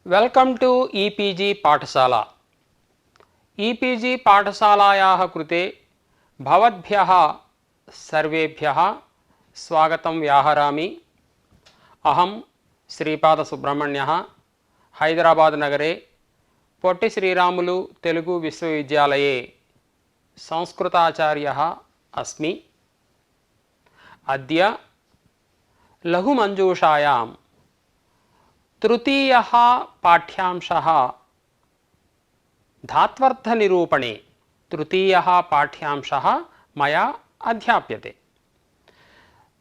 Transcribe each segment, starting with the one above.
Welcome to e-PG पाठशाला। E-PG पाठशालायाः कृते भवद्भ्यः सर्वेभ्यः स्वागतं व्याहरामि। अहं श्रीपादसुब्रह्मण्यः हैदराबाद नगरे पोट्टि श्रीरामुलु तेलुगु विश्वविद्यालये संस्कृताचार्यः अस्मि। अद्य लघुमञ्जूषायां तृतीयः पाठ्यांशः धात्वर्थनिरूपणे तृतीयः पाठ्यांशः मया अध्याप्यते।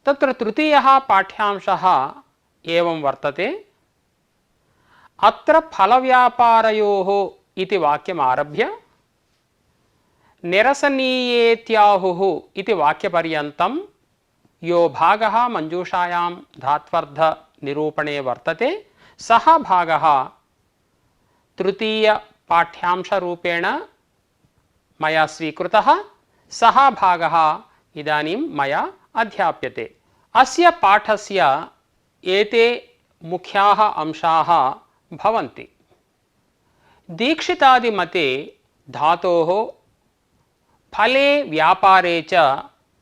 तत्र तृतीयः पाठ्यांशः एवं वर्तते। अत्र फलव्यापारयोः इति वाक्यम् आरभ्य निरसनीयेत्याहुः इति वाक्यपर्यन्तं यो भागः मञ्जूषायां धात्वर्थनिरूपणे वर्तते सः भागः तृतीय पाठ्यांशरूपेण मया स्वीकृतः। सः भागः इदानीं मया अध्याप्यते। अस्य पाठस्य एते मुख्याः अंशाः भवन्ति। दीक्षितादिमते धातोः फले व्यापारे च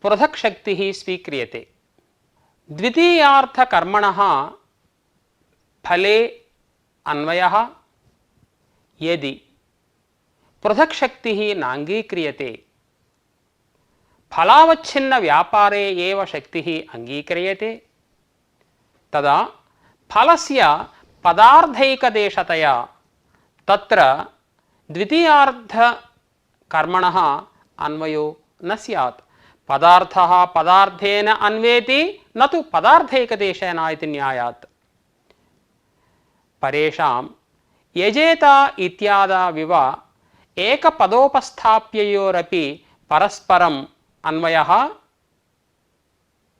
पृथक् शक्तिः स्वीक्रियते। द्वितीयार्थकर्मणः फले अन्वयः यदि पृथक् शक्तिः नाङ्गीक्रियते फलावच्छिन्न व्यापारे एव शक्तिः अङ्गीक्रियते तदा फलस्य पदार्थैकदेशतया तत्र द्वितीयार्थकर्मणः अन्वयो न स्यात्। पदार्थः पदार्थेन अन्वेति न तु पदार्थैकदेशेन इति न्यायात्। परेषां यजेत इत्यादाविव एकपदोपस्थाप्ययोरपि परस्परम् अन्वयः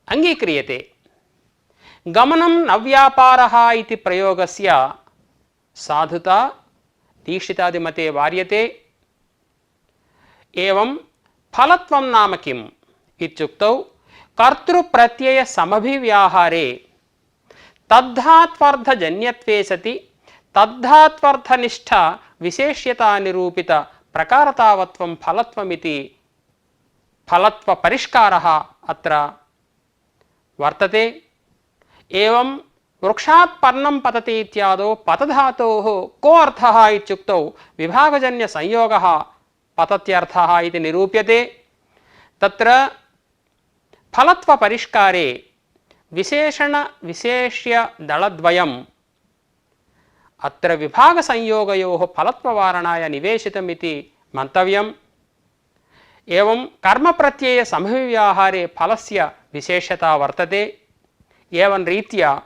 अङ्गीक्रियते। गमनं न व्यापारः इति प्रयोगस्य साधुता दीक्षितादिमते वार्यते। एवं फलत्वं नाम किम् इत्युक्तौ कर्तृप्रत्ययसमभिव्याहारे तद्धात्वर्थजन्यत्वे सति तद्धात्वर्थनिष्ठ विशेष्यतानिरूपित प्रकारतावत्वं फलत्वमिति फलत्वपरिष्कारः अत्र वर्तते। एवं वृक्षात् पर्णं पतति इत्यादौ पतधातोः को अर्थः इत्युक्तौ विभागजन्यसंयोगः पतत्यर्थः इति निरूप्यते। तत्र फलत्वपरिष्कारे विशेषण विशेष्य दलद्वयम् अत्र विभागसंयोगयोः फलत्ववारणाय निवेशितमिति मन्तव्यम्। एवं कर्मप्रत्ययसमभिव्याहारे फलस्य विशेषता वर्तते। एवं रीत्या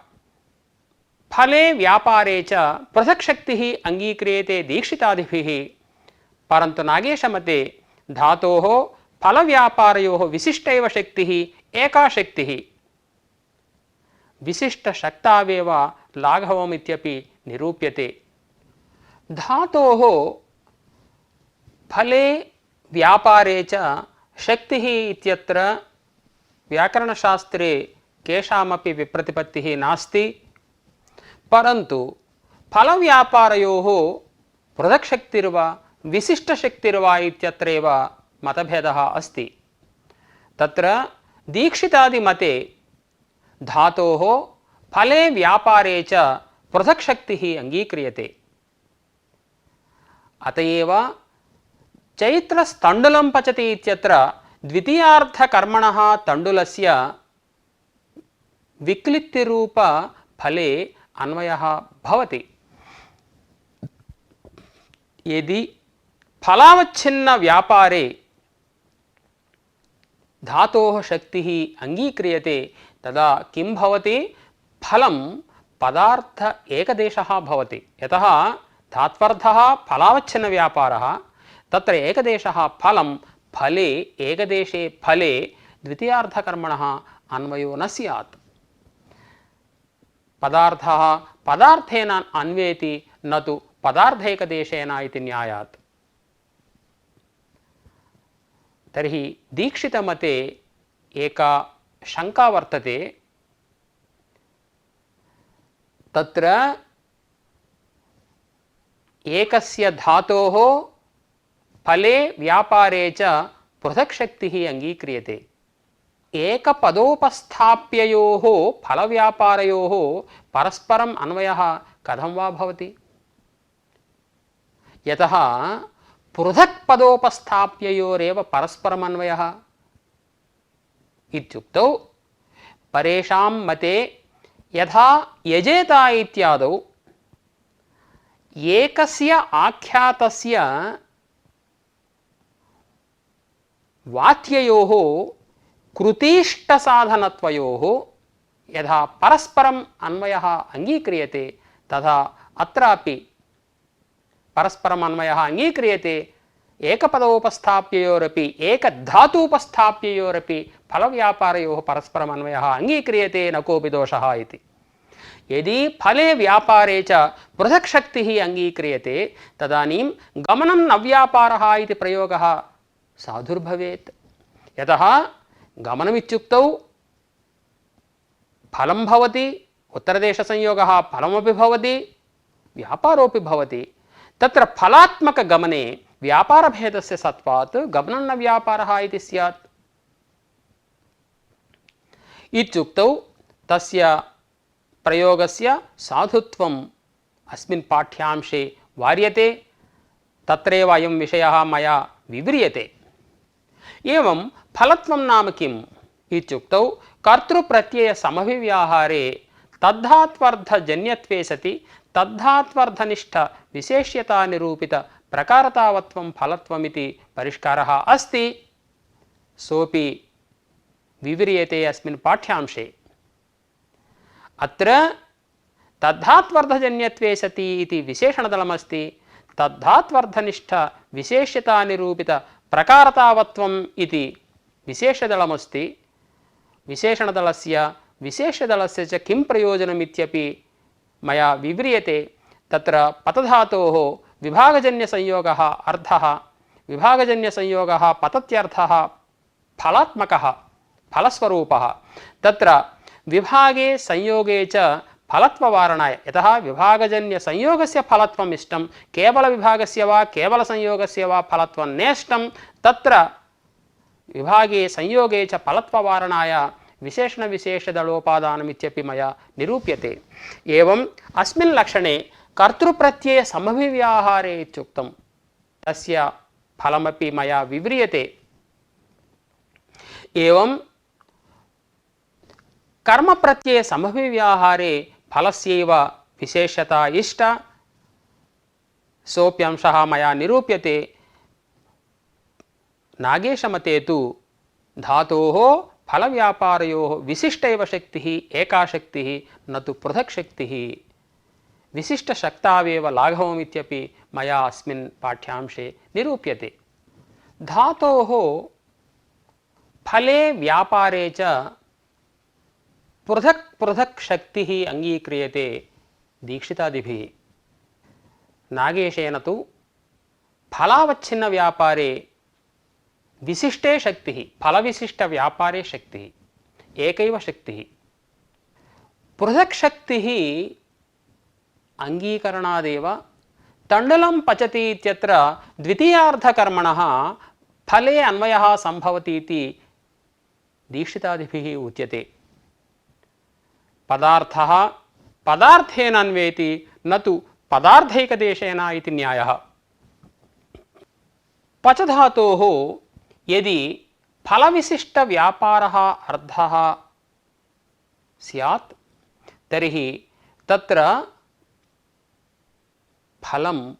फले व्यापारे च पृथक् शक्तिः अङ्गीक्रियते दीक्षितादिभिः। परन्तु नागेशमते धातोः फलव्यापारयोः विशिष्टैव शक्तिः एका शक्तिः विशिष्टशक्तावेव लाघवमित्यपि निरूप्यते। धातोः फले व्यापारे च शक्तिः इत्यत्र व्याकरणशास्त्रे केषामपि विप्रतिपत्तिः नास्ति। परन्तु फलव्यापारयोः पृथक् शक्तिर्वा विशिष्टशक्तिर्वा इत्यत्रैव मतभेदः अस्ति। तत्र दीक्षितादिमते धातोः फले व्यापारे च पृथक् शक्तिः अङ्गीक्रियते। अत एव चैत्रस्तण्डुलं पचति इत्यत्र द्वितीयार्थकर्मणः तण्डुलस्य विक्लित्तिरूप फले अन्वयः भवति। यदि फलावच्छिन्न व्यापारे धातोः शक्तिः अङ्गीक्रियते तदा किं भवति? फलं पदार्थ एकदेशः भवति। यतः धात्वर्थः फलावच्छिन्न व्यापारः तत्र एकदेशः फलं फले एकदेशे फले द्वितीयार्थकर्मणः अन्वयो न स्यात्। पदार्थः पदार्थेन अन्वेति न तु पदार्थैकदेशेन इति न्यायात्। तर्हि दीक्षितमते एका शङ्का वर्तते। तत्र एकस्य धातोः फले व्यापारे च पृथक् शक्तिः अंगीक्रियते। एकपदोपस्थाप्ययोः फलव्यापारयोः परस्परम् अन्वयः कथं वा भवति? यतः पृथक् पदोपस्थाप्ययोरेव परस्परम् अन्वयः इत्युक्तौ परेषां मते यथा यजेता इत्यादौ एकस्य आख्यातस्य वाक्ययोः कृतीष्टसाधनत्वयोः यथा परस्परम् अन्वयः अंगीक्रियते तथा अत्रापि परस्परम् अन्वयः अंगीक्रियते। एकपदोपस्थाप्ययोरपि एकधातूपस्थाप्ययोरपि फलव्यापारयोः परस्परम् अन्वयः अंगीक्रियते, न कोऽपि दोषः इति। यदि फले व्यापारे च पृथक् शक्तिः अंगीक्रियते तदानीं गमनं न व्यापारः इति प्रयोगः साधुर्भवेत्। यतः गमनमित्युक्तौ फलं भवति, उत्तरदेशसंयोगः फलमपि भवति, व्यापारोऽपि भवति। तत्र फलात्मकगमने व्यापारभेदस्य सत्वात् गमनं न व्यापारः इति स्यात् इत्युक्तौ तस्य प्रयोगस्य साधुत्वम् अस्मिन् पाठ्यांशे वार्यते। तत्रैव अयं विषयः मया विव्रियते। एवं फलत्वं नाम किम् इत्युक्तौ कर्तृप्रत्ययसमभिव्याहारे तद्धात्वर्थजन्यत्वे सति तद्धात्वर्थनिष्ठ विशेष्यतानिरूपित प्रकारतावत्वं फलत्वमिति परिष्कारः अस्ति। सोऽपि विव्रियते अस्मिन् पाठ्यांशे। अत्र तद्धात्वर्थजन्यत्वे सति इति विशेषणदलमस्ति, तद्धात्वर्थनिष्ठ विशेष्यतानिरूपित प्रकारतावत्वम् इति विशेषदलमस्ति। विशेषणदलस्य विशेषदलस्य च किं प्रयोजनमित्यपि मया विव्रियते। तत्र पतधातोः विभागजन्यसंयोगः अर्थः, विभागजन्यसंयोगः पतत्यर्थः फलात्मकः फलस्वरूपः। तत्र विभागे संयोगे च फलत्ववारणाय, यतः विभागजन्यसंयोगस्य फलत्वम् इष्टं, केवलविभागस्य वा केवलसंयोगस्य वा फलत्वं नेष्टं, तत्र विभागे संयोगे च फलत्ववारणाय विशेषणविशेषदलोपादानमित्यपि मया निरूप्यते। एवम् अस्मिन् लक्षणे कर्तृप्रत्ययसमभिव्याहारे इत्युक्तं तस्य फलमपि मया विव्रियते। एवं कर्मप्रत्ययसमभिव्याहारे फलस्यैव विशेषता इष्टा, सोऽप्यंशः मया निरूप्यते। नागेशमते तु धातोः फलव्यापारयोः विशिष्टैव शक्तिः एका शक्तिः, न तु पृथक् शक्तिः। विशिष्टशक्तावेव लाघवमित्यपि मया अस्मिन् पाठ्यांशे निरूप्यते। धातोः फले व्यापारे च पृथक् पृथक् शक्तिः अंगीक्रियते दीक्षितादिभिः। नागेशेन तु फलावच्छिन्न व्यापारे विशिष्टे शक्तिः, फलविशिष्ट व्यापारे शक्तिः, एकैव शक्तिः। पृथक् शक्तिः अंगीकरणादेव तण्डुलं पचति इत्यत्र द्वितीयार्धकर्मणः फले अन्वयः सम्भवति इति दीक्षितादिभिः उच्यते। पदार्थः पदार्थेन अन्वेति न तु पदार्थैकदेशेन इति न्यायः। पच धातोः यदि फलविशिष्ट व्यापारः अर्थः स्यात् तर्हि तत्र फलम्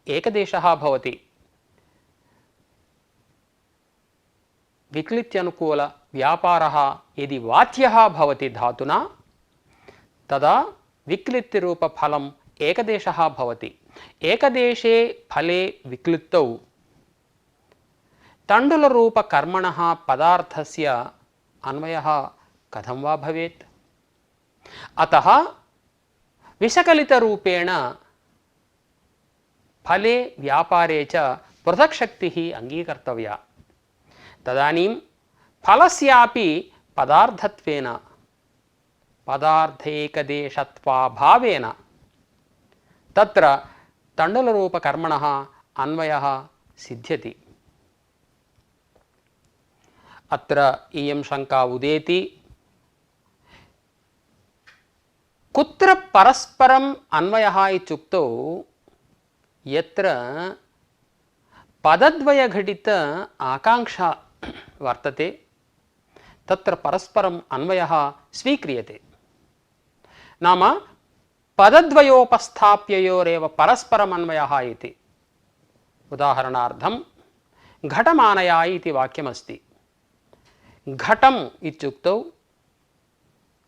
एकदेशः भवति। विक्लित्यनुकूल व्यापारः यदि वाच्यः भवति धातुना तदा विक्लित्यरूपफलम् एकदेशः भवति। एकदेशे फले विक्लित्तौ तण्डुलरूपकर्मणः पदार्थस्य अन्वयः कथं वा भवेत्? अतः विषकलितरूपेण फले व्यापारे च पृथक् शक्तिः अंगीकर्तव्या। तदानीं फलस्यापि पदार्थत्वेन पदार्थैकदेशत्वाभावेन तत्र तण्डुलरूपकर्मणः अन्वयः सिद्ध्यति। अत्र इयं शङ्का उदेति, कुत्र परस्परम् अन्वयः इत्युक्तौ यत्र पदद्वयघटित आकाङ्क्षा वर्तते तत्र परस्परम् अन्वयः स्वीक्रियते। नाम पदद्वयोपस्थाप्ययोरेव परस्परम् अन्वयः इति। उदाहरणार्थं घटमानयाय इति वाक्यमस्ति। घटम् इत्युक्तौ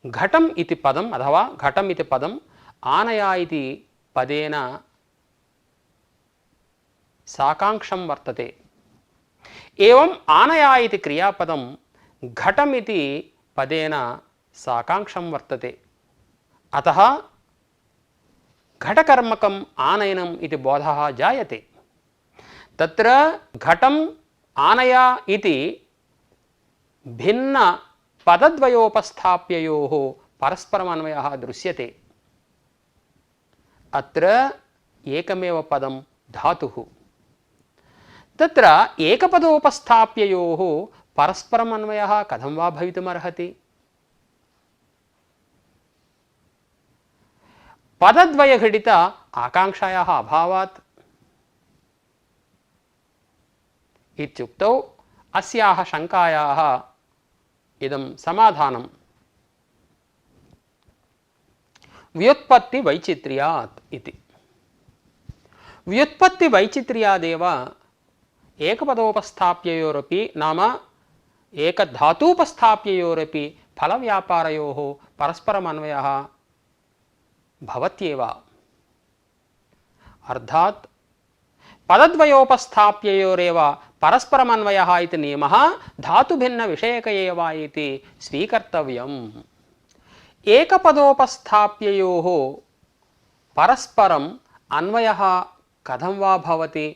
घटम् इति पदम् अथवा घटम् इति पदम् आनया इति पदेन साकाङ्क्षं वर्तते। एवम् आनया इति क्रियापदं घटम् इति पदेन साकाङ्क्षं वर्तते। अतः घटकर्मकम् आनयनम् इति बोधः जायते। तत्र घटम् आनया इति भिन्न पदद्वयोपस्थाप्ययोः परस्परमन्वयः दृश्यते। अत्र एकमेव पदं धातुः। तत्र एकपदोपस्थाप्ययोः परस्परमन्वयः कथं वा भवितुमर्हति? पदद्वयघटित आकाङ्क्षायाः अभावात् इत्युक्तौ अस्याः शङ्कायाः इदं समाधानं व्युत्पत्तिवैचित्र्यात् इति। व्युत्पत्तिवैचित्र्यादेव एकपदोपस्थाप्ययोरपि नाम एकधातूपस्थाप्ययोरपि फलव्यापारयोः परस्परमन्वयः भवत्येव। अर्थात् पदद्वयोपस्थाप्ययोरेव परस्परमन्वयः इति नियमः धातुभिन्नविषयक एव इति स्वीकर्तव्यम्। एकपदोपस्थाप्ययोः परस्परम् अन्वयः कथं वा भवति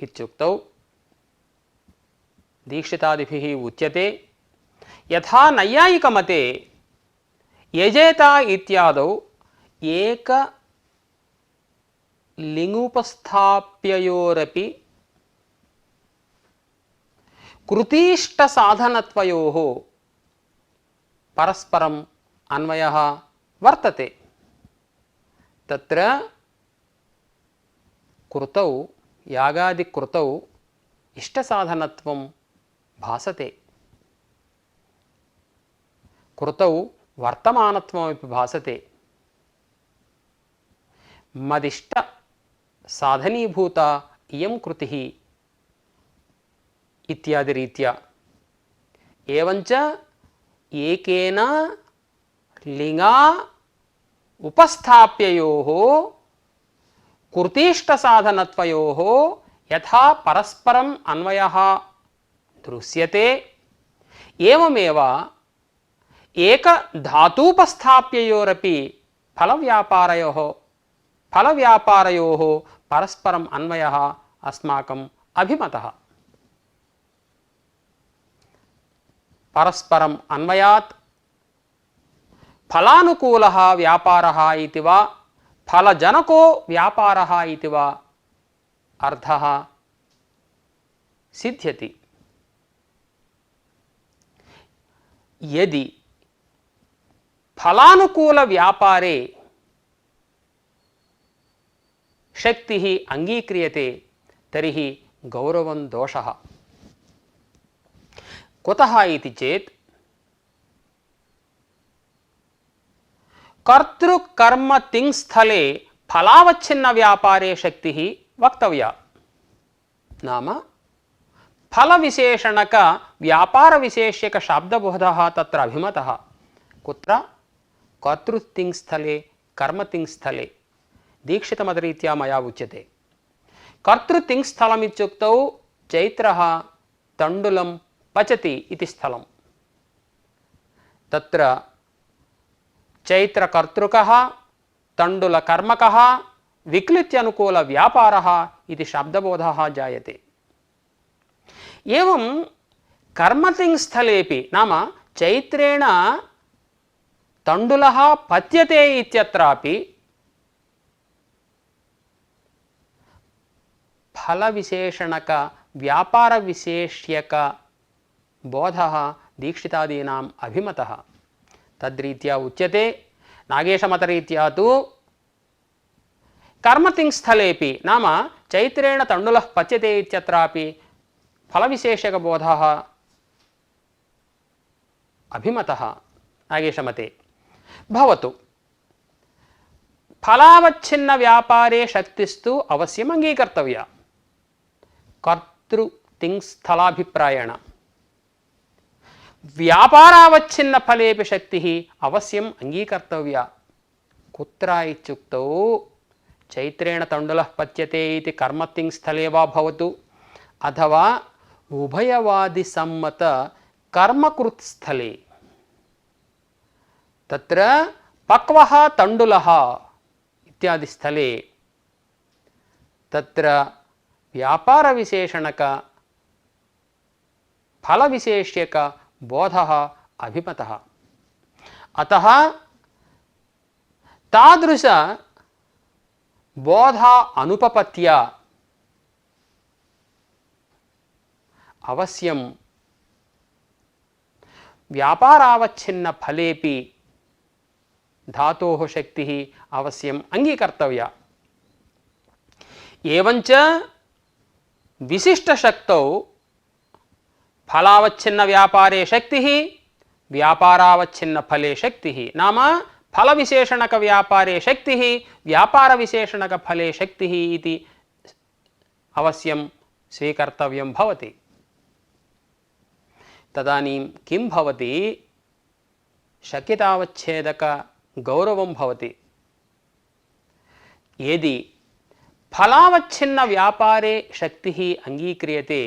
इत्युक्तौ दीक्षितादिभिः उच्यते, यथा नैयायिकमते यजेता इत्यादौ एक लिङ्गुपस्थाप्ययोरपि कृतीष्टसाधनत्वयोः परस्परम् अन्वयः वर्तते। तत्र कृतौ यागादिकृतौ इष्टसाधनत्वं भासते, कृतौ वर्तमानत्वमपि भासते। मदिष्ट साधनीभूता इयं कृतिः इत्यादि रीत्या। एवञ्च एकेन लिङ्गा उपस्थाप्ययोः कृतीष्टसाधनत्वयोः यथा परस्परम् अन्वयः दृश्यते, एवमेव एकधातूपस्थाप्ययोरपि फलव्यापारयोः परस्परम् अन्वयः अस्माकम् अभिमतः। परस्परम् अन्वयात् फलानुकूलः व्यापारः इति वा फलजनको व्यापारः इति वा अर्थः सिद्ध्यति। यदि फलानुकूल व्यापारे शक्तिः अंगीक्रियते तर्हि गौरवं दोषः। कुतः इति चेत् कर्तृकर्म तिङ्स्थले फलावच्छिन्न व्यापारे शक्तिः वक्तव्या। नाम फलविशेषणक व्यापारविशेष्यक शब्दबोधः तत्र अभिमतः। कुत्र? कर्तृतिङ्स्थले कर्मतिङ्स्थले। दीक्षितमतरीत्या मया उच्यते। कर्तृतिङ्स्थलमित्युक्तौ चैत्रः तण्डुलं पचति इति स्थलं। तत्र चैत्रकर्तृकः तण्डुलकर्मकः विक्लित्यनुकूलव्यापारः इति शब्दबोधः जायते। एवं कर्मतिङ्स्थलेपि नाम चैत्रेण तण्डुलः पच्यते इत्यत्रापि फलविशेषणक व्यापारविशेष्यक बोधः दीक्षितादीनाम् अभिमतः तद्रीत्या उच्यते। नागेशमतरीत्या तु कर्मतिङ्स्थलेपि नाम चैत्रेण तण्डुलः पच्यते इत्यत्रापि फलविशेषकबोधः अभिमतः नागेशमते। भवतु फलावच्छिन्न व्यापारे शक्तिस्तु अवश्यम् अंगीकर्तव्या कर्तृतिङ्स्थलाभिप्रायेण। व्यापारावच्छिन्न फलेपि शक्तिः अवश्यम् अंगीकर्तव्या। कुत्र इत्युक्तौ चैत्रेण तण्डुलः पच्यते इति कर्मतिङ्स्थले वा भवतु अथवा उभयवादिसम्मत कर्मकृत्स्थले। तत्र पक्वः तण्डुलः इत्यादि स्थले तत्र व्यापारविशेषणक फलविशेष्यक बोधः अभिमतः। अतः तादृश बोधा अनुपपत्या अवश्यं व्यापारावच्छिन्न फलेपि धातोः शक्तिः अवश्यम् अंगीकर्तव्या। एवञ्च विशिष्टशक्तौ फलावच्छिन्न व्यापारे शक्तिः व्यापारावच्छिन्न फले शक्तिः नाम फलविशेषणक व्यापारे शक्तिः व्यापारविशेषणक फले शक्तिः इति अवश्यं स्वीकर्तव्यं भवति। तदानीं किं भवति शक्यतावच्छेदक गौरवं भवति। यदि फलावच्छिन्न व्यापारे शक्तिः अंगीक्रियते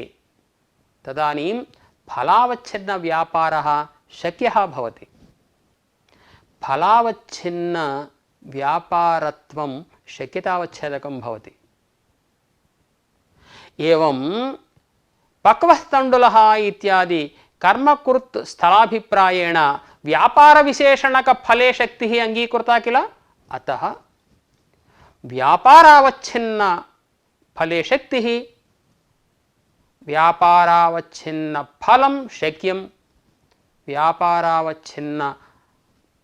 तदानीं फलावच्छिन्न व्यापारः शक्यः भवति। फलावच्छिन्न व्यापारत्वं शक्यतावच्छेदकं भवति। एवं पक्वः तण्डुलः इत्यादि कर्मकृत् स्थलाभिप्रायेण व्यापारविशेषणक फले शक्तिः अंगीकृता किल। अतः व्यापारावच्छिन्न फले शक्तिः व्यापारावच्छिन्न फलं शक्यं व्यापारावच्छिन्न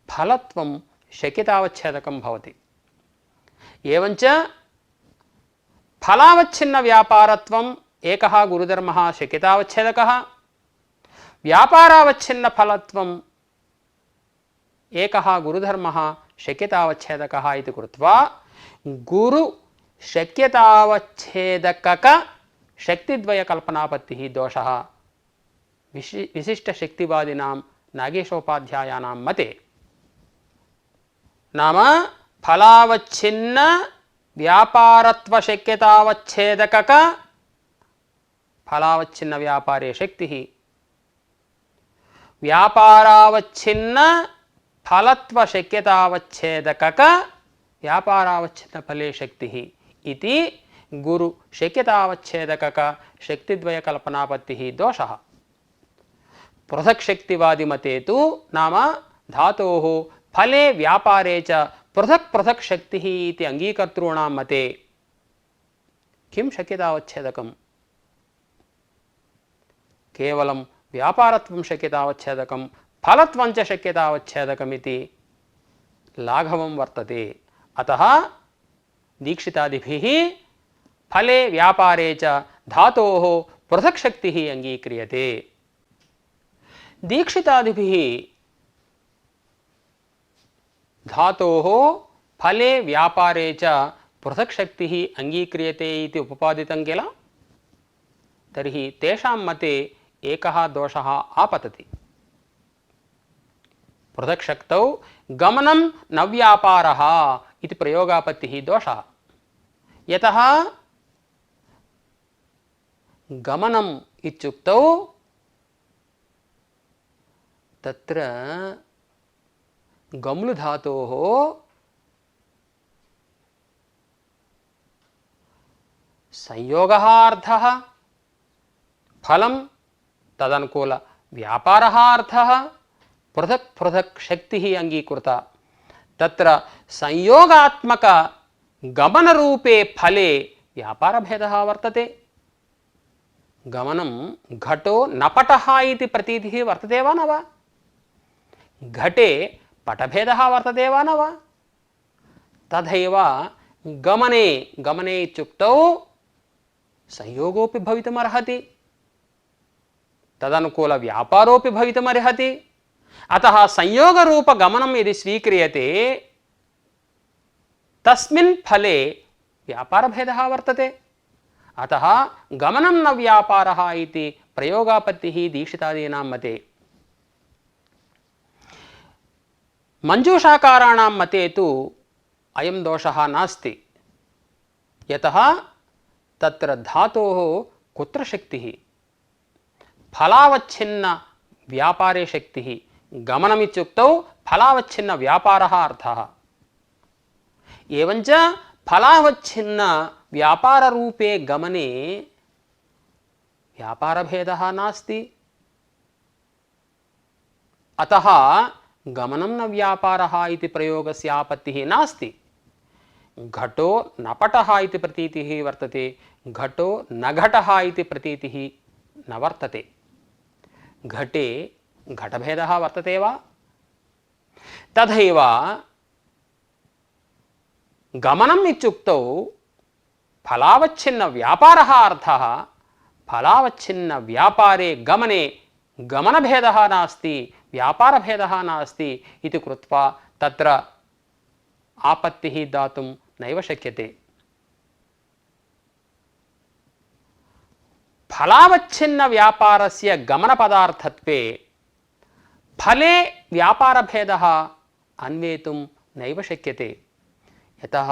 फलत्वं शक्यतावच्छेदकं भवति। एवञ्च फलावच्छिन्न व्यापारत्वं एकः गुरुधर्मः शक्यतावच्छेदकः व्यापारावच्छिन्न फलत्वं एकः गुरुधर्मः शक्यतावच्छेदकः इति कृत्वा गुरु शक्यतावच्छेदकक शक्तिद्वय कल्पनापत्तिः दोषः विशिष्टशक्तिवादिनां नागेशोपाध्यायानां मते। नाम फलावच्छिन्न व्यापारत्व शक्यतावच्छेदकक फलावच्छिन्न व्यापारे शक्तिः व्यापारावच्छिन्न फलत्व शक्यतावच्छेदकक व्यापारावच्छिन्न फले शक्तिः इति गुरु शक्यतावच्छेदकक शक्तिद्वय कल्पनापत्तिः दोषः। पृथक् शक्तिवादी मते तु नाम धातोः फले व्यापारे च पृथक् पृथक् शक्तिः इति अंगीकर्तॄणां मते किं शक्यतावच्छेदकम् केवलं व्यापारत्वं शक्यतावच्छेदकं फलत्वं च शक्यतावच्छेदकमिति लाघवं वर्तते। अतः दीक्षितादिभिः फले व्यापारे च धातोः पृथक् शक्तिः अंगीक्रियते। दीक्षितादिभिः धातोः फले व्यापारे च पृथक् शक्तिः अंगीक्रियते इति उपपादितं किल। तर्हि तेषां मते एकः दोषः आपतति। पृथक् शक्तौ गमनं न व्यापारः इति प्रयोगापत्तिः दोषः। यतः गमनम् इत्युक्तौ तत्र गम्लु धातोः संयोगः अर्थः फलं तदनुकूल व्यापारः अर्थः पृथक् पृथक् शक्तिः अंगीकृता। तत्र संयोगात्मक गमनरूपे फले व्यापारभेदः वर्तते। गमनं घटो नपटः इति प्रतीतिः वर्तते वा न वा? घटे पटभेदः वर्तते वा न वा? तथैव गमने गमने इत्युक्तौ संयोगोऽपि भवितुमर्हति, तदनुकूलव्यापारोऽपि भवितुमर्हति। अतः संयोगरूपगमनं यदि स्वीक्रियते तस्मिन् फले व्यापारभेदः वर्तते। अतः गमनं न व्यापारः इति प्रयोगापत्तिः दीक्षितादीनां मते। मंजूषाकाराणां मते तु अयं दोषः नास्ति। यतः तत्र धातोः कुत्र शक्तिः? फलावच्छिन्न व्यापारे शक्तिः। गमनमित्युक्तौ फलावच्छिन्न व्यापारः अर्थः। एवञ्च फलावच्छिन्न व्यापाररूपे गमने व्यापारभेदः नास्ति। अतः गमनं न व्यापारः इति प्रयोगस्य आपत्तिः नास्ति। घटो न पटः इति प्रतीतिः वर्तते, घटो न घटः इति प्रतीतिः न वर्तते। घटे घटभेदः वर्तते वा? तथैव गमनम् इत्युक्तौ फलावच्छिन्न व्यापारः अर्थः। फलावच्छिन्न व्यापारे गमने गमनभेदः नास्ति, व्यापारभेदः नास्ति इति कृत्वा तत्र आपत्तिः दातुं नैव शक्यते। फलावच्छिन्न व्यापारस्य गमनपदार्थत्वे फले व्यापारभेदः अन्वेतुं नैव शक्यते। यतः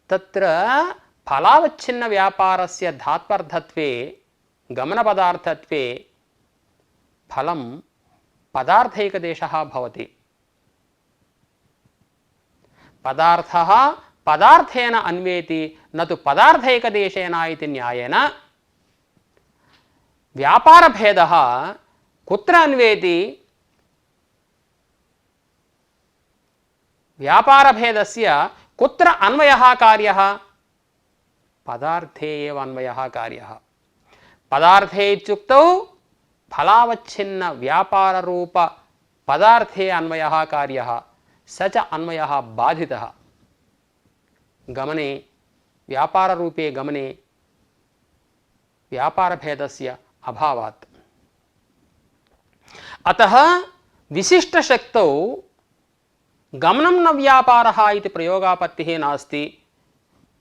तत्र फलावच्छिन्न व्यापारस्य धात्वर्थत्वे गमनपदार्थत्वे फलं पदार्थैकदेशः भवति। पदार्थः पदार्थेन अन्वेति न तु पदार्थैकदेशेन इति न्यायेन व्यापारभेदः कुत्र अन्वेति? व्यापारभेदस्य कुत्र अन्वयः कार्यः? पदार्थे एव अन्वयः कार्यः। पदार्थे इत्युक्तौ फलावच्छिन्न व्यापाररूप पदार्थे अन्वयः कार्यः, स च अन्वयः बाधितः। गमने व्यापाररूपे गमने व्यापारभेदस्य अभावात्। अतः विशिष्टशक्तौ गमनं न व्यापारः इति प्रयोगापत्तिः नास्ति।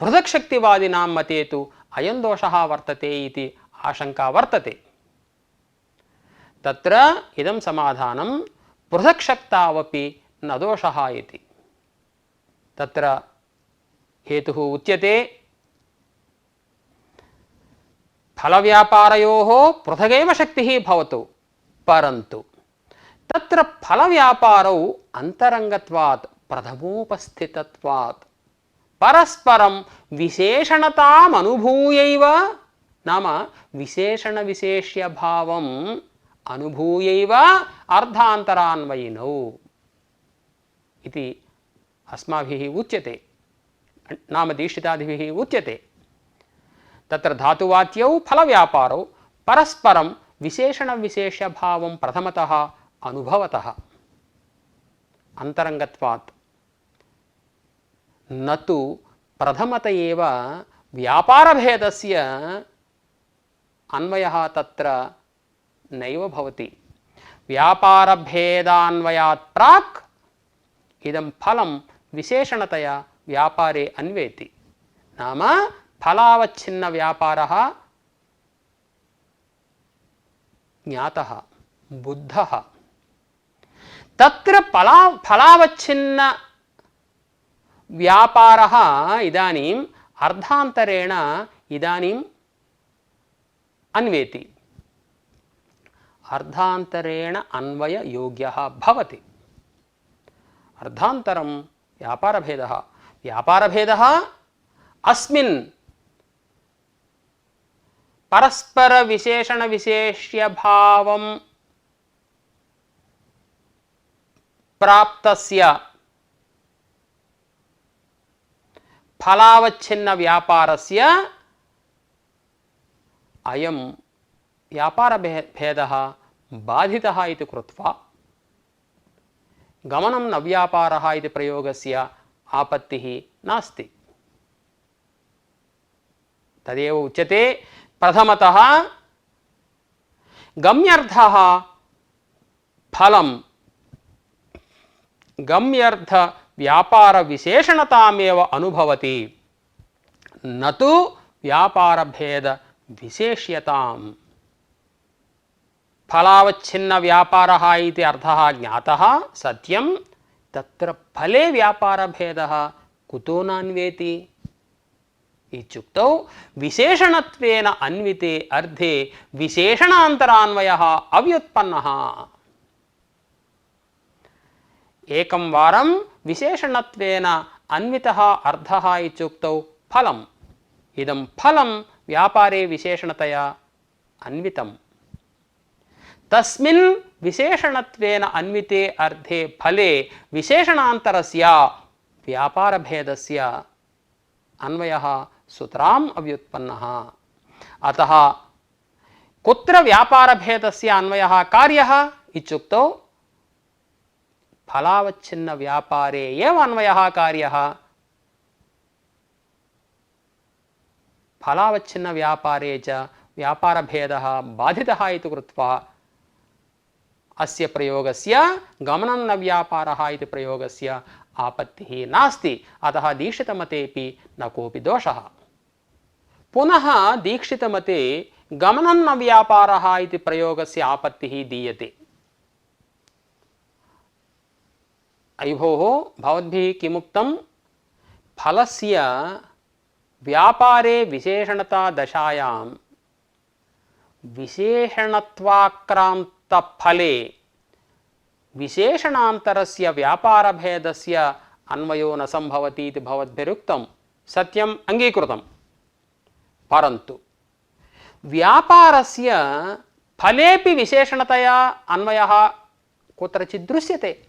पृथक्शक्तिवादिनां मते तु अयं दोषः वर्तते इति आशंका वर्तते। तत्र इदं समाधानं पृथक्शक्तावपि न दोषः इति। तत्र हेतुः उच्यते फलव्यापारयोः पृथगेव शक्तिः भवतु, परन्तु तत्र फलव्यापारौ अन्तरङ्गत्वात् प्रथमोपस्थितत्वात् परस्परं विशेषणताम् अनुभूयैव, नाम विशेषणविशेष्यभावम् अनुभूयैव अर्धान्तरान्वयिनौ इति अस्माभिः उच्यते, नाम दीक्षितादिभिः उच्यते। तत्र धातुवाच्यौ फलव्यापारौ परस्परं विशेषणविशेष्यभावं प्रथमतः अनुभवतः अन्तरङ्गत्वात्, न तु प्रथमत एव व्यापारभेदस्य अन्वयः तत्र नैव भवति। व्यापारभेदान्वयात् प्राक् इदं फलं विशेषणतया व्यापारे अन्वेति। नाम फलावच्छिन्न व्यापारः ज्ञातः, बुद्धः। तत्र फलावच्छिन्न व्यापारः इदानीम् अर्धान्तरेण इदानीम् अन्वेति, अर्धान्तरेण अन्वययोग्यः भवति। अर्धान्तरं व्यापारभेदः, व्यापारभेदः अस्मिन् परस्पर विशेषण विशेष्य भावं प्राप्तस्य फलावच्छिन्न व्यापारस्य अयं व्यापारभेदः बाधितः इति कृत्वा गमनं न व्यापारः इति प्रयोगस्य आपत्तिः नास्ति। तदेव उच्यते प्रथमतः गम्यर्थः फलं गम्यर्थ व्यापार विशेषणतामेव अनुभवति न तु व्यापार भेद विशेष्यताम्। फलावच्छिन्न व्यापारः इति अर्थः ज्ञातः सत्यं, तत्र फले व्यापार भेदः कुतो नान्वेति इत्युक्तौ विशेषणत्वेन अन्विते अर्थे विशेषणान्तरान्वयः अव्युत्पन्नः। एकं वारं विशेषणत्वेन अन्वितः अर्थः इत्युक्तौ फलम्। इदं फलं व्यापारे विशेषणतया अन्वितम्। तस्मिन् विशेषणत्वेन अन्विते अर्थे फले विशेषणान्तरस्य व्यापारभेदस्य अन्वयः सुतराम् अव्युत्पन्नः। अतः कुत्र व्यापारभेदस्य अन्वयः कार्यः इत्युक्तौ फलावच्छिन्न व्यापारे एव अन्वयः कार्यः। फलावच्छिन्न व्यापारे च व्यापारभेदः बाधितः इति कृत्वा अस्य प्रयोगस्य गमनं न व्यापारः इति प्रयोगस्य आपत्तिः नास्ति। अतः दीक्षितमतेपि न कोऽपि दोषः। पुनः दीक्षितमते गमनं न व्यापारः इति प्रयोगस्य आपत्तिः दीयते। अयि भोः, भवद्भिः किमुक्तं? फलस्य व्यापारे विशेषणता दशायां विशेषणत्वाक्रांत फले विशेषणान्तरस्य व्यापारभेदस्य अन्वयो न संभवति इति भवद्भिरुक्तं। सत्यम्, अङ्गीकृतं। परन्तु व्यापारस्य फलेपि विशेषणतया अन्वयः कुत्रचित् दृश्यते।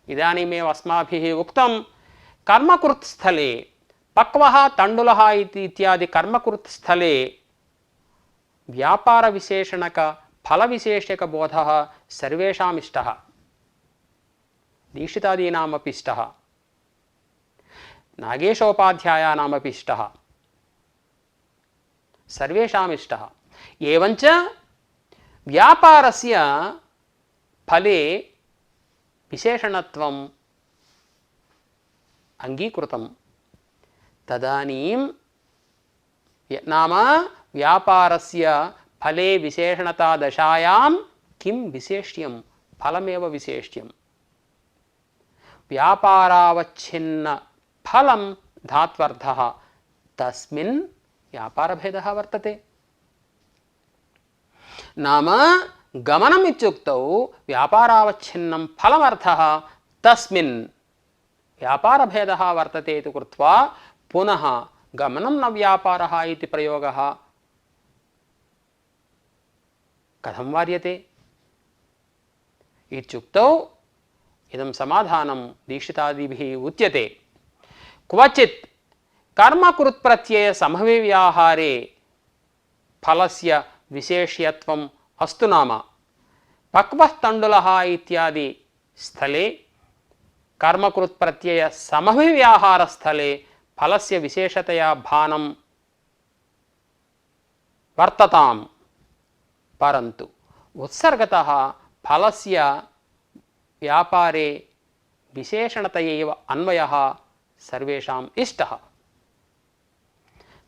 इदानीमेव अस्माभिः उक्तं कर्मकृत् स्थले पक्वः तण्डुलः इत्यादि कर्मकृत् स्थले व्यापार विशेषणक फल विशेषक बोधः सर्वेषाम् इष्टः, दीक्षितादीनामपि इष्टः, नागेशोपाध्यायानामपि इष्टः, सर्वेषाम् इष्टः। एवञ्च व्यापारस्य फले विशेषणत्वम् अङ्गीकृतं। तदानीं नाम व्यापारस्य फले विशेषणता दशायां किं विशेष्यं? फलमेव विशेष्यं। व्यापारावच्छिन्न फलं धात्वर्थः, तस्मिन् व्यापारभेदः वर्तते। नाम गमनम् इत्युक्तौ व्यापारावच्छिन्नं फलमर्थः, तस्मिन् व्यापारभेदः वर्तते इति कृत्वा पुनः गमनं न व्यापारः इति प्रयोगः कथं वार्यते इत्युक्तौ इदं समाधानं दीक्षितादिभिः उच्यते। क्वचित् कर्मकृत्प्रत्यय समव्यवहारे फलस्य विशेष्यत्वम् अस्तु नाम पक्वः तण्डुलः इत्यादि स्थले कर्मकृत्प्रत्यय समव्यवहार स्थले फलस्य विशेषतया भानं वर्तताम्। परन्तु उत्सर्गतः फलस्य व्यापारे विशेषणतयैव अन्वयः सर्वेषाम् इष्टः।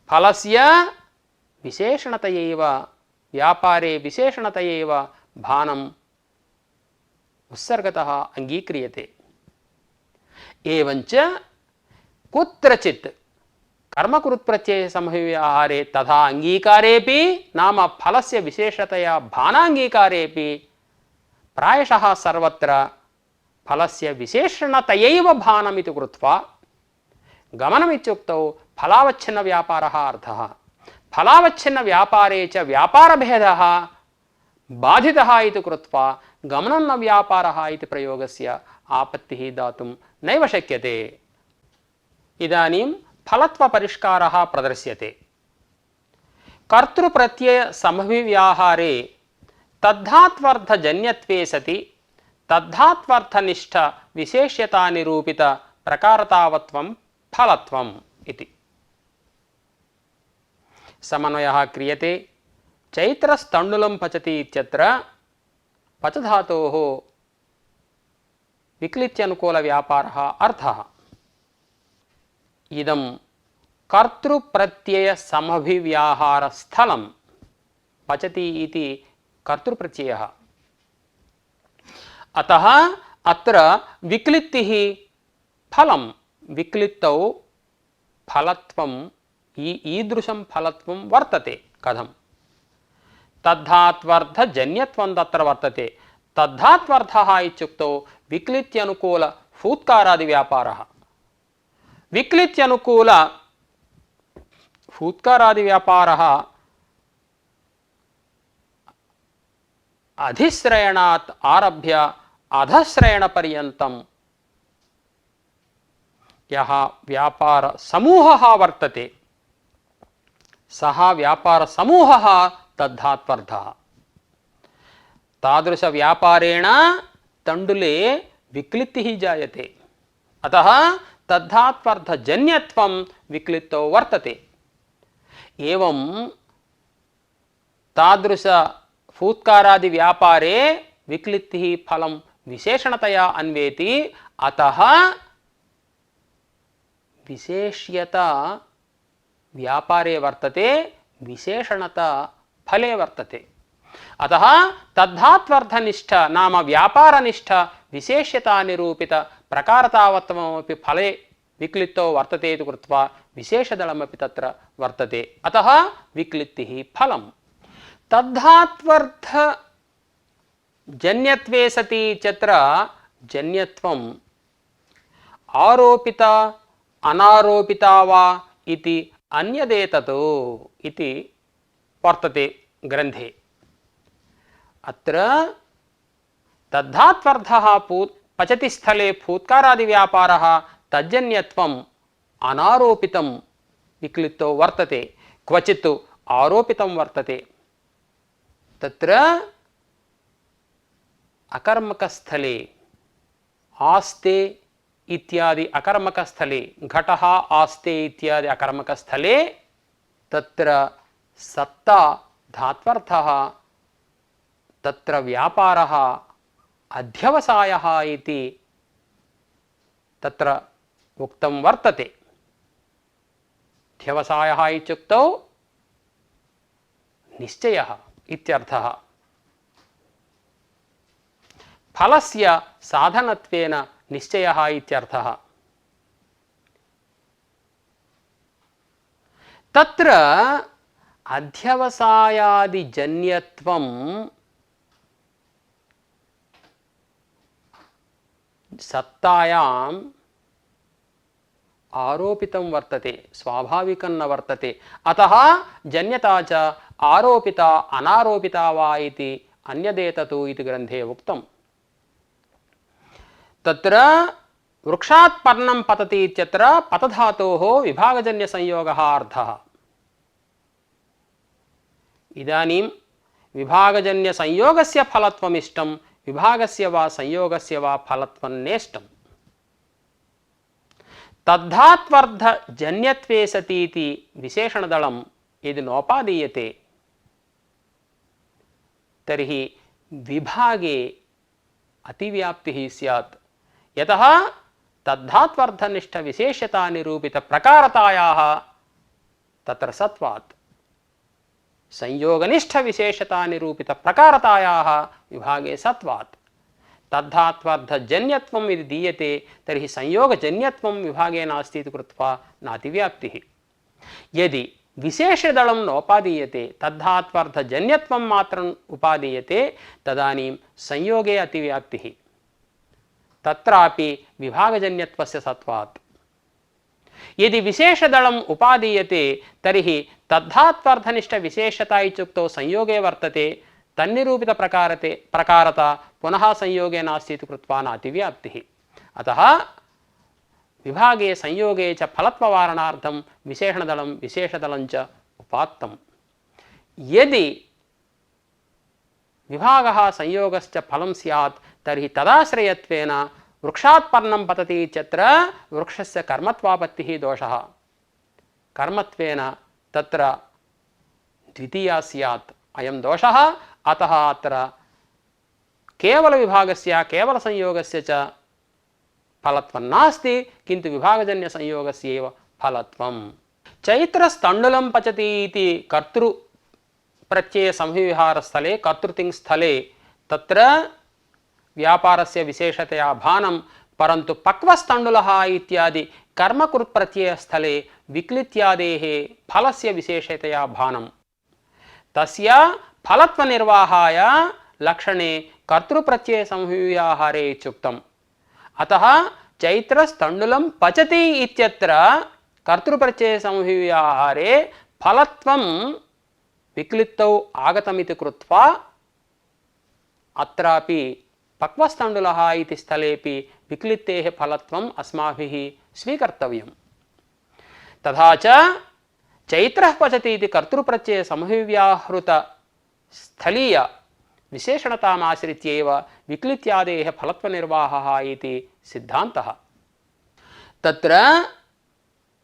फलस्य विशेषणतयैव व्यापारे विशेषणतयैव भानम् उत्सर्गतः अङ्गीक्रियते। एवञ्च कुत्रचित् कर्मकृत्प्रत्यय समव्यवहारे तथा अङ्गीकारेपि नाम फलस्य विशेषतया भानाङ्गीकारेपि प्रायशः सर्वत्र फलस्य विशेषणतयैव भानमिति कृत्वा गमनमित्युक्तौ फलावच्छिन्न व्यापारः अर्थः। फलावच्छिन्न व्यापारे च व्यापारभेदः बाधितः इति कृत्वा गमनं न व्यापारः इति प्रयोगस्य आपत्तिः दातुं नैव शक्यते। इदानीं फलत्वपरिष्कारः प्रदर्श्यते। कर्तृप्रत्यय समभिव्याहारे तद्धात्वर्थजन्यत्वे सति तद्धात्वर्थनिष्ठ विशेष्यतानिरूपित प्रकारतावत्वं फलत्वम् इति। समन्वयः क्रियते। चैत्रस्तण्डुलं पचति इत्यत्र पचधातोः विक्लित्यनुकूलव्यापारः अर्थः। इदं कर्तृप्रत्ययसमभिव्याहारस्थलं पचति इति कर्तृप्रत्ययः। अतः अत्र विक्लित्तिः फलं, विक्लित्तौ फलत्वं ईदृशं फलत्वं वर्तते। कथं? तद्धात्वर्थजन्यत्वं तत्र वर्तते। तद्धात्वर्थः इत्युक्तौ विक्लित्यनुकूल फूत्कारादिव्यापारः। विक्लित्यनुकूल फूत्कारादिव्यापारः अधिश्रयणात् आरभ्य अधश्रयणपर्यन्तं यः व्यापारसमूहः वर्तते सः व्यापारसमूहः तद्धात्वर्थः। तादृशव्यापारेण तण्डुले विक्लित्तिः जायते। अतः तद्धात्वर्थजन्यत्वं विक्लित्तौ वर्तते। एवं तादृश फूत्कारादिव्यापारे विक्लित्तिः फलं विशेषणतया अन्वेति। अतः विशेष्यता व्यापारे वर्तते, विशेषणता फले वर्तते। अतः तद्धात्वर्थनिष्ठ नाम व्यापारनिष्ठ विशेष्यतानिरूपित प्रकारतावत्वमपि फले विक्लित्तौ वर्तते इति कृत्वा विशेषदलमपि तत्र वर्तते। अतः विक्लित्तिः फलं। तद्धात्वर्थजन्यत्वे सति इत्यत्र जन्यत्वं आरोपित अनारोपिता वा इति अन्यदेततो इति वर्तते ग्रन्थे। अत्र तद्धात्वर्थः पचति स्थले फूत्कारादिव्यापारः तज्जन्यत्वम् अनारोपितं विक्लित्तो वर्तते, क्वचित् आरोपितं वर्तते। तत्र अकर्मकस्थले आस्ते इत्यादि अकर्मकस्थले, घटः आस्ते इत्यादि अकर्मकस्थले तत्र सत्ता धात्वर्थः, तत्र व्यापारः अध्यवसायः इति तत्र उक्तं वर्तते। अध्यवसायः इत्युक्तौ निश्चयः इत्यर्थः। फलस्य साधनत्वेन निश्चयः इत्यर्थः। तत्र अध्यवसायादिजन्यत्वं सत्तायाम् आरोपितं वर्तते, स्वाभाविकं न वर्तते। अतः जन्यता च आरोपिता अनारोपिता वा इति अन्यदेततो इति ग्रन्थे उक्तम्। तत्र वृक्षात् पर्णं पतति इत्यत्र पतधातोः विभागजन्यसंयोगः अर्थः। इदानीं विभागजन्यसंयोगस्य फलत्वमिष्टं, विभागस्य वा संयोगस्य वा फलत्वं नेष्टम्। तद्धात्वर्थजन्यत्वे सतीति विशेषणदलं यदि नोपादीयते तर्हि विभागे अतिव्याप्तिः स्यात्। यतः तद्धात्वर्थनिष्ठविशेष्यतानिरूपितप्रकारतायाः तत्र सत्वात्, संयोगनिष्ठविशेषतानिरूपितप्रकारतायाः विभागे सत्वात् तद्धात्वर्थजन्यत्वं यदि दीयते तर्हि संयोगजन्यत्वं विभागे नास्ति इति कृत्वा नातिव्याप्तिः। यदि विशेषदलं नोपादीयते, तद्धात्वर्थजन्यत्वं मात्रम् उपादीयते, तदानीं संयोगे अतिव्याप्तिः। तत्रापि विभागजन्यत्वस्य सत्वात्। यदि विशेषदलम् उपादीयते तर्हि तद्धात्वर्थनिष्ठविशेषता इत्युक्तौ संयोगे वर्तते, तन्निरूपितप्रकारता पुनः संयोगे नास्ति इति कृत्वा नातिव्याप्तिः। अतः विभागे संयोगे च फलत्ववारणार्थं विशेषणदलं विशेषदलं च उपात्तम्। यदि विभागः संयोगश्च फलं स्यात् तर्हि तदाश्रयत्वेन वृक्षात्पन्नं पतति इत्यत्र वृक्षस्य कर्मत्वापत्तिः दोषः। कर्मत्वेन तत्र द्वितीया स्यात् अयं दोषः। अतः अत्र केवल विभागस्य केवल संयोगस्य च फलत्वं नास्ति, किन्तु विभागजन्य संयोगस्य एव फलत्वम्। चैत्रस्तण्डुलं पचति इति कर्तृ प्रत्यय संविहार स्थले कर्तृतिङ् स्थले तत्र व्यापारस्य विशेषतया भानं, परन्तु पक्वस्तण्डुलः इत्यादि कर्मकृत् प्रत्यय स्थले विक्लित्यादेः फलस्य विशेषतया भानं। तस्य फलत्वनिर्वाहाय लक्षणे कर्तृप्रत्यय संविव्याहारे इत्युक्तम्। अतः चैत्रस्तण्डुलं पचति इत्यत्र कर्तृप्रत्यय संविव्याहारे फलत्वं विक्लित्तौ आगतमिति कृत्वा अत्रापि पक्वस्तण्डुलः इति स्थलेपि विक्लित्तेः फलत्वम् अस्माभिः स्वीकर्तव्यम्। तथा च चैत्रः पचति इति कर्तृप्रत्यय संविव्याहृत स्थलीय विशेषणतामाश्रित्येव विक्लित्यादेः फलत्वनिर्वाहः इति सिद्धान्तः। तत्र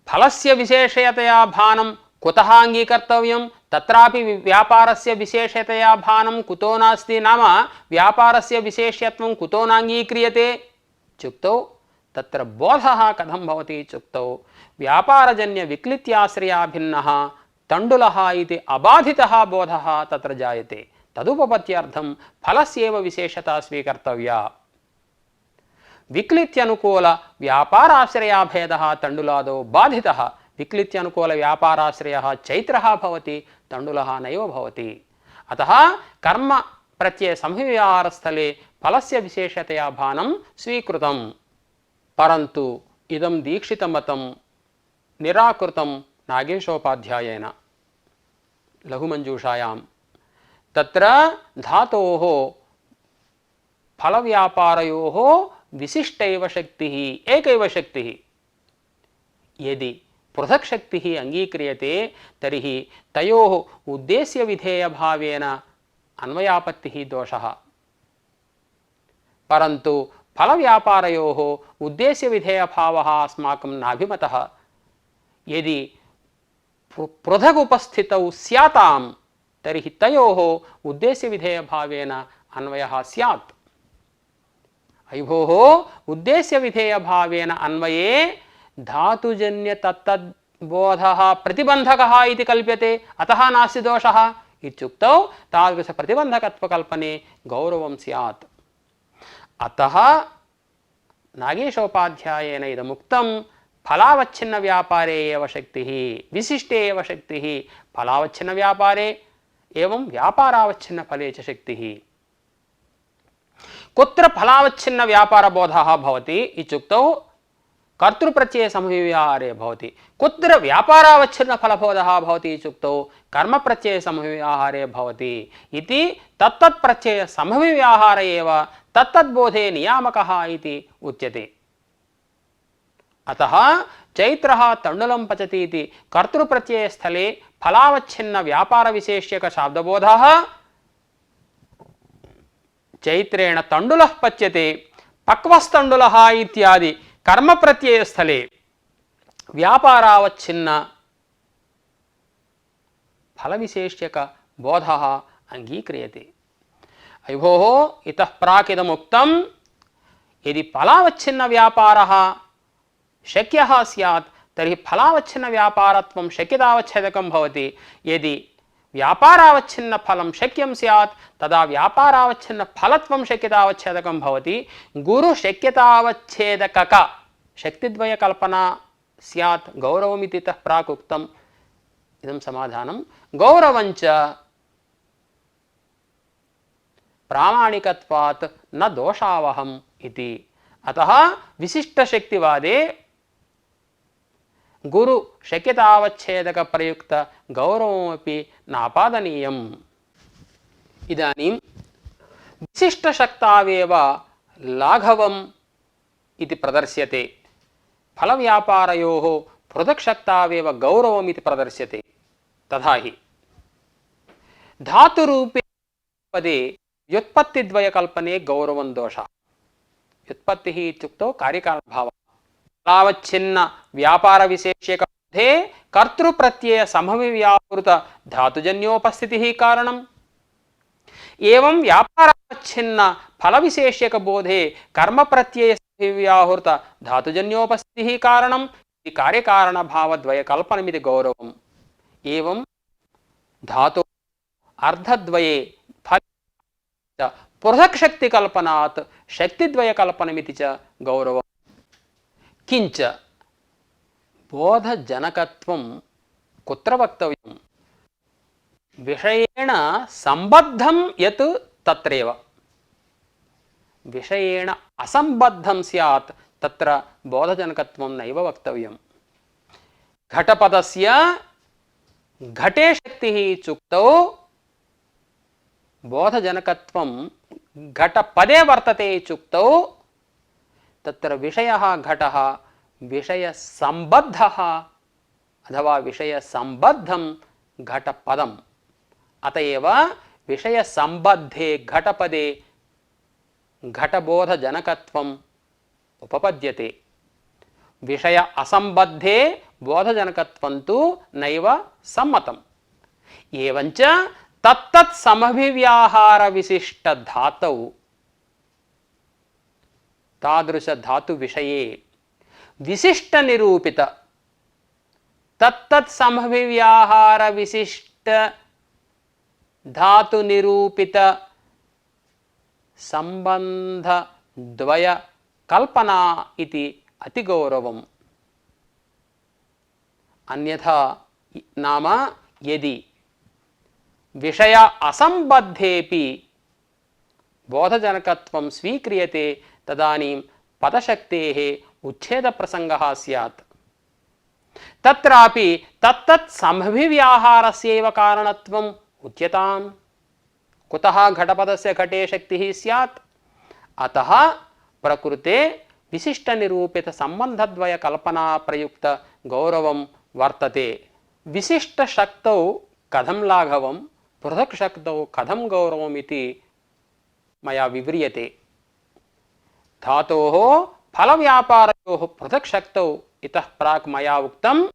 फलस्य विशेषतया भानं कुतः अङ्गीकर्तव्यं, तत्रापि व्यापारस्य विशेषतया भानं कुतो नास्ति, नाम व्यापारस्य विशेष्यत्वं कुतो नाङ्गीक्रियते इत्युक्तौ तत्र बोधः कथं भवति इत्युक्तौ व्यापारजन्य विक्लित्याश्रयाभिन्नः तण्डुलः इति अबाधितः बोधः तत्र जायते। तदुपपत्त्यर्थं फलस्यैव विशेषता स्वीकर्तव्या। विक्लित्यनुकूल व्यापाराश्रयाभेदः तण्डुलादौ बाधितः। विक्लित्यनुकूल व्यापाराश्रयः चैत्रः भवति, तण्डुलः नैव भवति। अतः कर्म प्रत्यय संविव्याहारस्थले फलस्य विशेषतया भानं स्वीकृतम्। परन्तु इदं दीक्षितमतं निराकृतं नागेशोपाध्यायेन लघुमञ्जूषायां। तत्र धातोः फलव्यापारयोः विशिष्टैव शक्तिः एकैव शक्तिः। यदि पृथक् शक्तिः अङ्गीक्रियते तर्हि तयोः उद्देश्यविधेयभावेन अन्वयापत्तिः दोषः। परन्तु फलव्यापारयोः उद्देश्यविधेयभावः अस्माकं नाभिमतः। यदि पृथक् उपस्थितौ स्यातां तर्हि तयोः उद्देश्यविधेयभावेन अन्वयः स्यात्। अयि भोः, उद्देश्यविधेयभावेन अन्वये धातुजन्य तत्तद्बोधः प्रतिबन्धकः इति कल्प्यते, अतः नास्ति दोषः इत्युक्तौ तादृशप्रतिबन्धकत्वकल्पने गौरवं स्यात्। अतः नागेशोपाध्यायेन इदमुक्तं फलावच्छिन्नव्यापारे एव शक्तिः, विशिष्टे एव शक्तिः, फलावच्छिन्नव्यापारे एवं व्यापारावच्छिन्नफले च शक्तिः। कुत्र फलावच्छिन्नव्यापारबोधः भवति इत्युक्तौ कर्तृप्रत्यय संविव्याहारे भवति। कुत्र व्यापारावच्छिन्नफलबोधः भवति इत्युक्तौ कर्मप्रत्यय संविव्याहारे भवति इति तत्तत्प्रत्यय संविव्याहार एव तत्तद्बोधे नियामकः इति उच्यते। अतः चैत्रः तण्डुलं पचति इति कर्तृप्रत्ययस्थले फलावच्छिन्नव्यापारविशेष्यकशाब्दबोधः चैत्रेण तण्डुलः पच्यते, पक्वस्तण्डुलः इत्यादि कर्मप्रत्ययस्थले व्यापारावच्छिन्न फलविशेष्यकबोधः अङ्गीक्रियते। अयि भोः, इतः प्राक् इदमुक्तं यदि फलावच्छिन्नव्यापारः शक्यः स्यात् तर्हि फलावच्छिन्नव्यापारत्वं शक्यतावच्छेदकं भवति। यदि व्यापारावच्छिन्नफलं शक्यं स्यात् तदा व्यापारावच्छिन्नफलत्वं शक्यतावच्छेदकं भवति। गुरुशक्यतावच्छेदकक शक्तिद्वयकल्पना स्यात् गौरवमिति इतः प्राक् उक्तम्। इदं समाधानं। गौरवञ्च प्रामाणिकत्वात् न दोषावहम् इति। अतः विशिष्टशक्तिवादे गुरु शक्यतावच्छेदक प्रयुक्त गौरवमपि नापादनीयम्। इदानीं विशिष्टशक्तावेव लाघवम् इति प्रदर्श्यते। फलव्यापारयोः पृथक्शक्तावेव गौरवमिति प्रदर्श्यते। तथा हि धातुरूपे पदे व्युत्पत्तिद्वयकल्पने गौरवं दोषः। व्युत्पत्तिः इत्युक्तौ कार्यकारणभावः। फलावच्छिन्न व्यापारविशेष्यकबोधे कर्तृप्रत्ययसमविव्याहृत धातुजन्योपस्थितिः कारणम्। एवं व्यापारावच्छिन्न फलविशेष्यकबोधे कर्मप्रत्ययसमविव्याहृत धातुजन्योपस्थितिः कारणम् इति कार्यकारणभावद्वयकल्पनमिति गौरवम्। एवं धातु अर्धद्वये फल पृथक् शक्तिकल्पनात् शक्तिद्वयकल्पनमिति च गौरवम्। किंच बोधजनकत्वं कुत्र वक्तव्यं? विषयेण संबद्धं यत् तत्रैव। विषयेण असंबद्धं स्यात् तत्र बोधजनकत्वं नैव वक्तव्यं। घटपदस्य घटे शक्तिः इत्युक्तौ बोधजनकत्वं घटपदे वर्तते इत्युक्तौ तत्र विषयः घटः विषयसंबद्धः अथवा विषयसंबद्धं घटपदम्। अतएव विषयसंबद्धे घटपदे घटबोधजनकत्वम् उपपद्यते। विषय असंबद्धे बोधजनकत्वं तु नैव सम्मतम्। एवञ्च तत्तत् समभिव्याहार विशिष्ट धातौ तादृश धातु विषये विशिष्ट निरूपित तत्तत् समभिव्याहार विशिष्ट धातु निरूपित संबंध द्वय कल्पना इति अतिगौरवम्। अन्यथा नाम यदि विषय असंबद्धेपि बोधजनकत्वं स्वीक्रियते तदानीं पदशक्तेः उच्छेदप्रसंगः स्यात्। तत्रापि तत्तत् समभिव्याहारस्यैव कारणत्वम् उच्यताम्। कुतः घटपदस्य घटे शक्तिः स्यात्? अतः प्रकृते विशिष्टनिरूपित संबंधद्वय कल्पना प्रयुक्त गौरवं वर्तते। विशिष्टशक्तौ कथं लाघवं पृथक् शक्तौ कथं गौरवम् इति मया विव्रियते। धातोः फलव्यापारयोः पृथक् शक्तौ इतः प्राक् मया उक्तं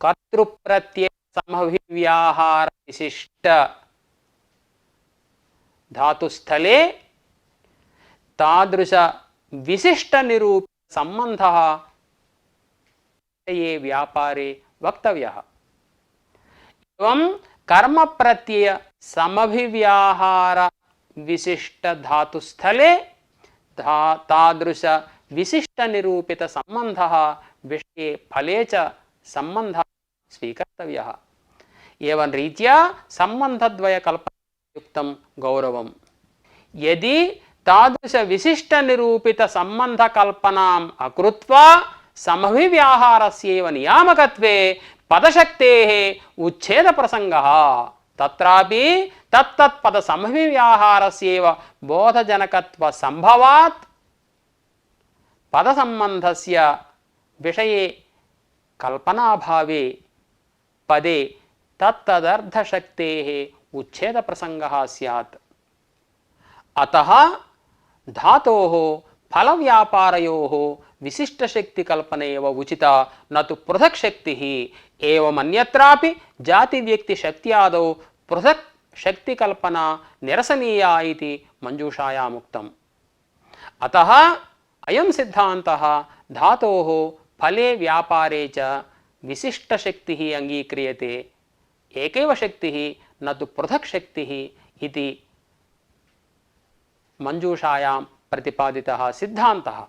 कर्तृप्रत्यय समभिव्याहार विशिष्ट धातुस्थले तादृश विशिष्ट निरूपित संबंधः ये व्यापारे वक्तव्यः। एवं कर्म प्रत्यय समभिव्याहार विशिष्ट धातुस्थले तादृश विशिष्ट निरूपित संबंधः विषये फले च संबंधः स्वीकर्तव्यः। एवं रीत्या संबंधद्वय कल्पनायुक्तं गौरवम्। यदि तादृश विशिष्ट निरूपित संबंध कल्पनाम् अकृत्वा समभिव्याहारस्यैव नियामकत्वे पदशक्तेः उच्छेद प्रसंगः तत्रापि तत्तत् पद समभिव्याहारस्यैव बोधजनकत्व संभवात् पद संबंधस्य विषये कल्पनाभावे पदे तत्तदर्थशक्तेः उच्छेद प्रसंगः स्यात्। अतः धातोः फलव्यापारयोः विशिष्टशक्तिकल्पने एव उचिता न तु पृथक् शक्तिः। एवमन्यत्रापि जातिव्यक्तिशक्त्यादौ पृथक् शक्तिकल्पना निरसनीया इति मञ्जूषायाम् उक्तम्। अतः अयं सिद्धान्तः धातोः फले व्यापारे च विशिष्टशक्तिः अङ्गीक्रियते, एकैव शक्तिः न तु पृथक् शक्तिः इति मञ्जूषायां प्रतिपादितः सिद्धान्तः।